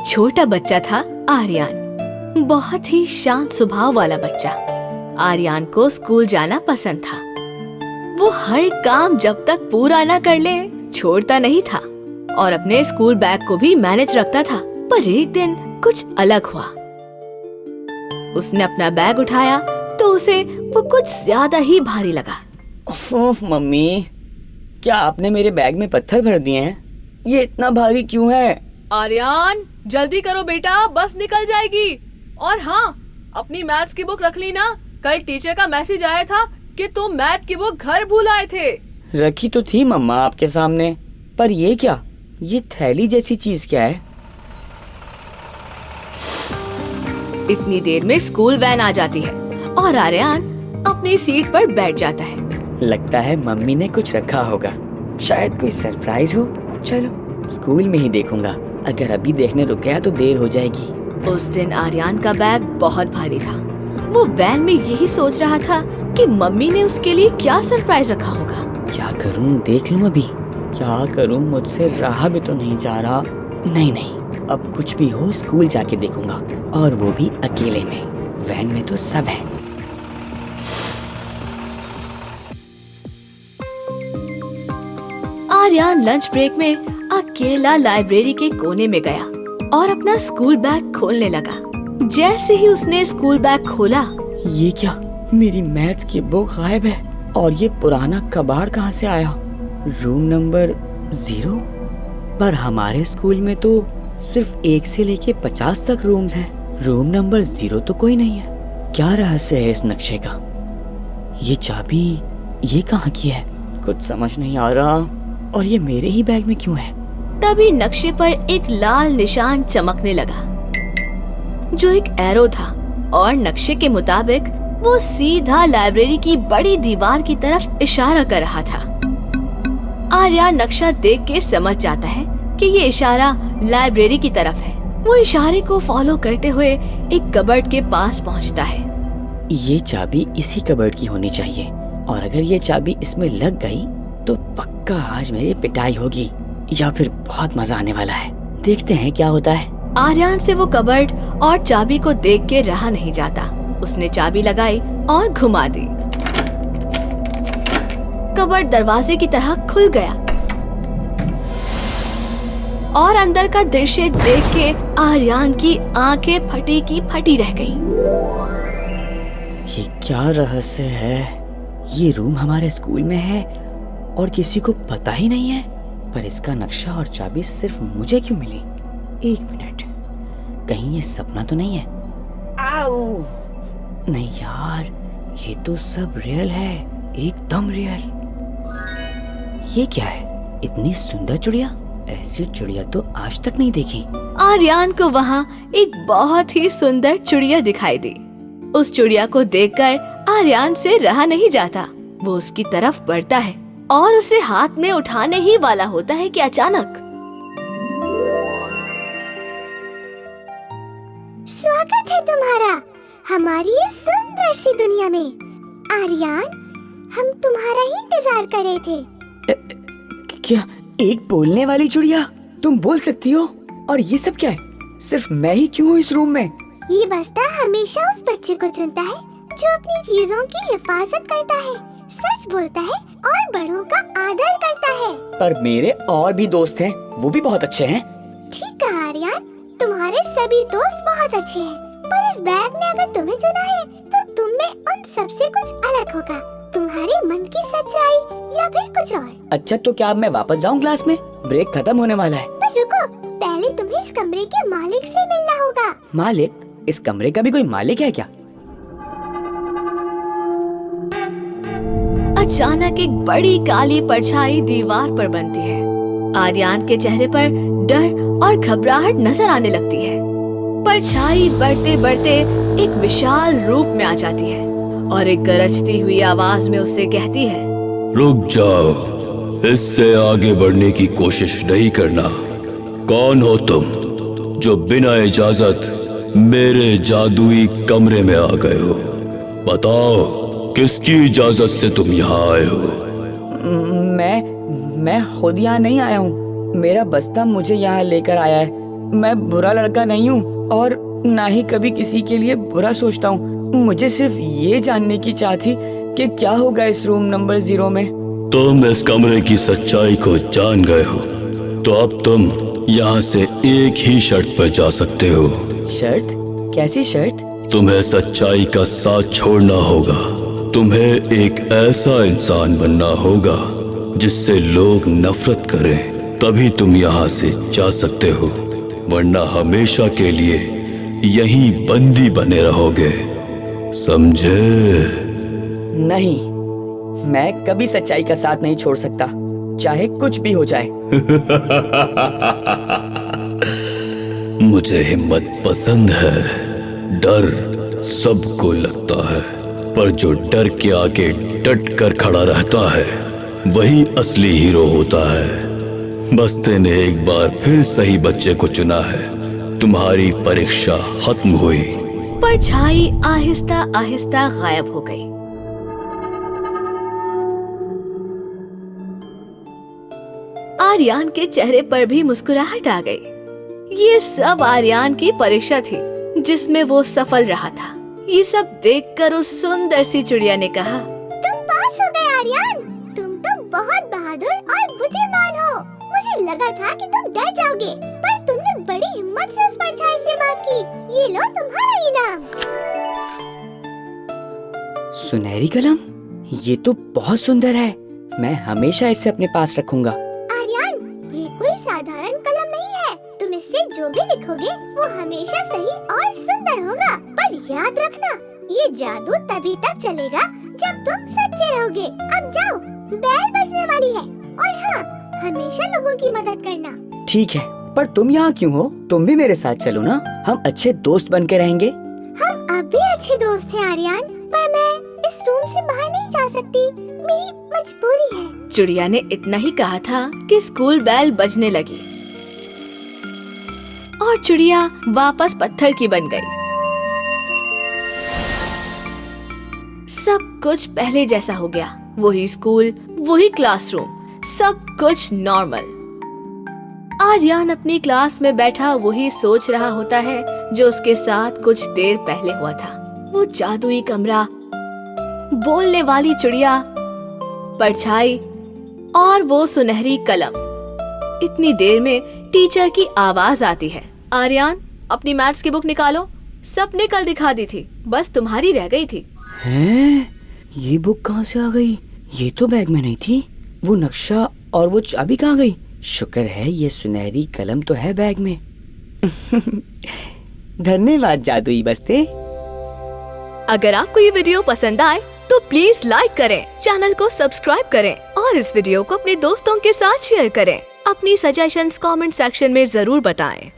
छोटा बच्चा था आर्यन। बहुत ही शांत स्वभाव वाला बच्चा। आर्यन को स्कूल जाना पसंद था। वो हर काम जब तक पूरा ना कर ले छोड़ता नहीं था और अपने स्कूल बैग को भी मैनेज रखता था। पर एक दिन कुछ अलग हुआ। उसने अपना बैग उठाया तो उसे वो कुछ ज्यादा ही भारी लगा। ओफ मम्मी, क्या आपने मेरे बैग में पत्थर भर दिए हैं? ये इतना भारी क्यों है? आर्यन, जल्दी करो बेटा, बस निकल जाएगी। और हाँ, अपनी मैथ्स की बुक रख ली ना? कल टीचर का मैसेज आया था कि तुम मैथ की बुक घर भूल आए थे। रखी तो थी मम्मा आपके सामने, पर ये क्या? ये थैली जैसी चीज क्या है? इतनी देर में स्कूल वैन आ जाती है और आर्यन अपनी सीट पर बैठ जाता है। लगता है मम्मी ने कुछ रखा होगा, शायद कोई सरप्राइज हो। चलो स्कूल में ही देखूंगा, अगर अभी देखने रुक गया तो देर हो जाएगी। उस दिन आर्यन का बैग बहुत भारी था। वो वैन में यही सोच रहा था कि मम्मी ने उसके लिए क्या सरप्राइज रखा होगा। क्या करूं, देख लूं अभी? क्या करूं, मुझसे रहा भी तो नहीं जा रहा। नहीं, अब कुछ भी हो स्कूल जाके देखूंगा, और वो भी अकेले में। वैन में तो सब है। आर्यन लंच ब्रेक में अकेला लाइब्रेरी के कोने में गया और अपना स्कूल बैग खोलने लगा। जैसे ही उसने स्कूल बैग खोला, ये क्या? मेरी मैथ्स की बुक गायब है, और ये पुराना कबाड़ कहाँ से आया? Room number 0? पर हमारे स्कूल में तो सिर्फ 1 से लेके 50 तक रूम्स हैं। रूम नंबर 0 तो कोई नहीं है। क्या रहस्य है इस नक्शे का? ये चाबी ये कहाँ की है? कुछ समझ नहीं आ रहा। और ये मेरे ही बैग में क्यों है? तभी नक्शे पर एक लाल निशान चमकने लगा, जो एक एरो था, और नक्शे के मुताबिक वो सीधा लाइब्रेरी की बड़ी दीवार की तरफ इशारा कर रहा था। आर्यन नक्शा देख के समझ जाता है कि ये इशारा लाइब्रेरी की तरफ है। वो इशारे को फॉलो करते हुए एक कबर्ड के पास पहुंचता है। ये चाबी इसी कबर्ड की होनी चाहिए, और अगर ये चाबी इसमें लग गई तो पक्का आज मेरी पिटाई होगी, या फिर बहुत मजा आने वाला है। देखते हैं क्या होता है। आर्यन से वो कबर्ड और चाबी को देख के रहा नहीं जाता। उसने चाबी लगाई और घुमा दी। कबर्ड दरवाजे की तरह खुल गया और अंदर का दृश्य देख के आर्यन की आंखें फटी की फटी रह गईं। ये क्या रहस्य है? ये रूम हमारे स्कूल में है और किसी को पता ही नहीं है, पर इसका नक्शा और चाबी सिर्फ मुझे क्यों मिली? 1 मिनट, कहीं ये सपना तो नहीं है? आओ! नहीं यार, ये तो सब रियल है, एकदम रियल। ये क्या है? इतनी सुंदर चिड़िया, ऐसी चिड़िया तो आज तक नहीं देखी। आर्यन को वहाँ एक बहुत ही सुंदर चिड़िया दिखाई दी। उस चिड़िया को देखकर आर्यन से रहा नहीं जाता। वो उसकी तरफ बढ़ता है और उसे हाथ में उठाने ही वाला होता है कि अचानक स्वागत है तुम्हारा हमारी इस सुंदर सी दुनिया में। आर्यन, हम तुम्हारा ही इंतजार कर रहे थे। क्या एक बोलने वाली चिड़िया? तुम बोल सकती हो? और ये सब क्या है? सिर्फ मैं ही क्यों हूँ इस रूम में? ये बस्ता हमेशा उस बच्चे को चुनता है जो अपनी चीजों की हिफाजत करता है, सच बोलता है और बड़ों का आदर करता है। पर मेरे और भी दोस्त हैं, वो भी बहुत अच्छे हैं। ठीक कहा आर्यन, तुम्हारे सभी दोस्त बहुत अच्छे हैं, पर इस बैग ने अगर तुम्हें चुना है तो तुम में उन सबसे कुछ अलग होगा। तुम्हारे मन की सच्चाई या फिर कुछ और। अच्छा, तो क्या अब मैं वापस जाऊँ क्लास में? ब्रेक खत्म होने वाला है। पर रुको, पहले तुम्हें इस कमरे के मालिक से मिलना होगा। मालिक? इस कमरे का भी कोई मालिक है क्या? अचानक एक बड़ी काली परछाई दीवार पर बनती है। आर्यन के चेहरे पर डर और घबराहट नजर आने लगती है। परछाई बढ़ते बढ़ते एक विशाल रूप में आ जाती है और एक गरजती हुई आवाज में उससे कहती है, रुक जाओ, इससे आगे बढ़ने की कोशिश नहीं करना। कौन हो तुम जो बिना इजाजत मेरे जादुई कमरे में आ गए हो? बताओ, किसकी इजाजत से तुम यहाँ आए हो? मैं खुद यहाँ नहीं आया हूँ। मेरा बस्ता मुझे यहाँ लेकर आया है। मैं बुरा लड़का नहीं हूँ और ना ही कभी किसी के लिए बुरा सोचता हूँ। मुझे सिर्फ ये जानने की चाह थी कि क्या होगा इस रूम नंबर 0 में। तुम इस कमरे की सच्चाई को जान गए हो, तो अब तुम यहाँ से एक ही शर्त पर जा सकते हो। शर्त? कैसी शर्त? तुम्हें सच्चाई का साथ छोड़ना होगा। तुम्हें एक ऐसा इंसान बनना होगा जिससे लोग नफरत करें, तभी तुम यहाँ से जा सकते हो, वरना हमेशा के लिए यहीं बंदी बने रहोगे, समझे? नहीं, मैं कभी सच्चाई का साथ नहीं छोड़ सकता, चाहे कुछ भी हो जाए। मुझे हिम्मत पसंद है। डर सबको लगता है, पर जो डर के आगे डट कर खड़ा रहता है वही असली हीरो होता है। बस्ते ने एक बार फिर सही बच्चे को चुना है। तुम्हारी परीक्षा खत्म हुई। परछाई आहिस्ता आहिस्ता गायब हो गई। आर्यन के चेहरे पर भी मुस्कुराहट आ गई। ये सब आर्यन की परीक्षा थी जिसमें वो सफल रहा था। ये सब देखकर उस सुंदर सी चिड़िया ने कहा, तुम पास हो गए आर्यन। तुम तो बहुत बहादुर और बुद्धिमान हो। मुझे लगा था कि तुम डर जाओगे, पर तुमने बड़ी हिम्मत से उस परछाई से बात की। ये लो तुम्हारा इनाम। सुनहरी कलम? ये तो बहुत सुंदर है। मैं हमेशा इसे अपने पास रखूंगा। आर्यन, ये कोई साधारण कलम नहीं है। तुम इससे जो भी लिखोगे वो हमेशा सही और सुंदर होगा। पर याद रखना, ये जादू तभी तक चलेगा जब तुम सच्चे रहोगे। अब जाओ, बेल बजने वाली है। और हाँ, हमेशा लोगों की मदद करना। ठीक है, पर तुम यहाँ क्यों हो? तुम भी मेरे साथ चलो ना, हम अच्छे दोस्त बन के रहेंगे। हम अब भी अच्छे दोस्त हैं आर्यन, पर मैं इस रूम से बाहर नहीं जा सकती। मेरी मजबूरी है। चिड़िया ने इतना ही कहा था कि स्कूल बेल बजने लगी और चिड़िया वापस पत्थर की बन गई। सब कुछ पहले जैसा हो गया। वही स्कूल, वही क्लासरूम, सब कुछ नॉर्मल। आर्यन अपनी क्लास में बैठा वही सोच रहा होता है जो उसके साथ कुछ देर पहले हुआ था। वो जादुई कमरा, बोलने वाली चिड़िया, परछाई और वो सुनहरी कलम। इतनी देर में टीचर की आवाज आती है, आर्यन अपनी मैथ्स की बुक निकालो। सबने कल दिखा दी थी, बस तुम्हारी रह गई थी। हैं? ये बुक कहाँ से आ गई? ये तो बैग में नहीं थी। वो नक्शा और वो चाबी कहाँ गई? शुक्र है ये सुनहरी कलम तो है बैग में। धन्यवाद जादुई बस्ते। अगर आपको ये वीडियो पसंद आए तो प्लीज लाइक करें, चैनल को सब्सक्राइब करें और इस वीडियो को अपने दोस्तों के साथ शेयर करें। अपनी सजेशंस कमेंट सेक्शन में जरूर बताएं।